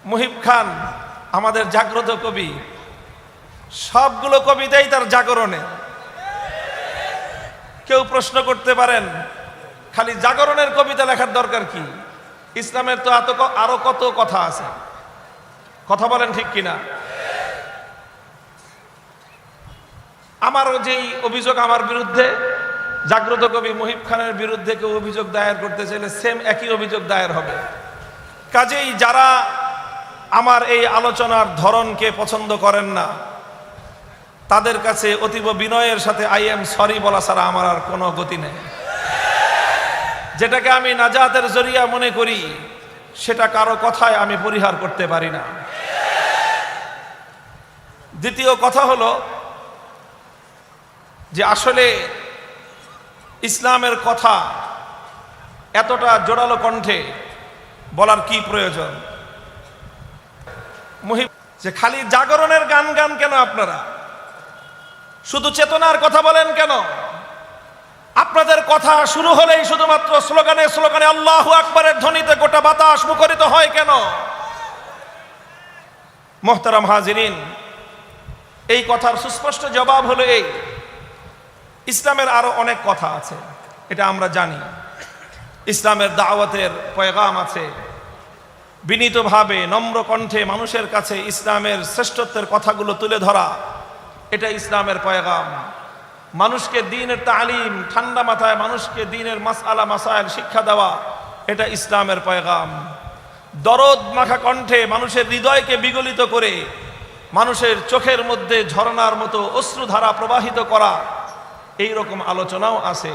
মুহিব খান আমাদের জাগ্রত কবি, সবগুলো কবিতাই তার জাগরণে। কেউ প্রশ্ন করতে পারেন খালি জাগরণের কবিতা লেখার দরকার কি? ইসলামের তো আরো কত কথা আছে, কথা বলেন ঠিক কিনা? আমারও যেই অভিযোগ আমার বিরুদ্ধে, জাগ্রত কবি মুহিব খানের বিরুদ্ধে কেউ অভিযোগ দায়ের করতে চাইলে সেম একই অভিযোগ দায়ের হবে। কাজেই যারা আমার এই আলোচনার ধরনকে পছন্দ করেন না, তাদের কাছে অতীব বিনয়ের সাথে আই এম সরি বলা ছাড়া আমার আর কোনো গতি নেই। যেটাকে আমি নাজাতের জরিয়া মনে করি, সেটা কারো কথায় আমি পরিহার করতে পারি না। দ্বিতীয় কথা হলো যে আসলে ইসলামের কথা এতটা জোরালো কণ্ঠে বলার কি প্রয়োজন? যে খালি জাগরণের গান গান কেন আপনারা? শুধু চেতনার কথা বলেন কেন? আপনাদের কথা শুরু হলেই শুধুমাত্র স্লোগানে স্লোগানে আল্লাহু আকবারের ধ্বনিতে গোটা বাতাস মুখরিত হয় কেন? মোহতারাম হাজিরিন, এই কথার সুস্পষ্ট জবাব হলো এই, ইসলামের আরো অনেক কথা আছে, এটা আমরা জানি। ইসলামের দাওয়াতের পয়গাম আছে, বিনীতভাবে নম্র কণ্ঠে মানুষের কাছে ইসলামের শ্রেষ্ঠত্বের কথাগুলো তুলে ধরা, এটা ইসলামের পয়গাম। মানুষকে দ্বীনের তালিম, ঠান্ডা মাথায় মানুষকে দ্বীনের মাসআলা মাসাইল শিক্ষা দেওয়া, এটা ইসলামের পয়গাম। দরদ মাখা কণ্ঠে মানুষের হৃদয়কে বিগলিত করে মানুষের চোখের মধ্যে ঝরনার মতো অশ্রুধারা প্রবাহিত করা, এই রকম আলোচনাও আছে।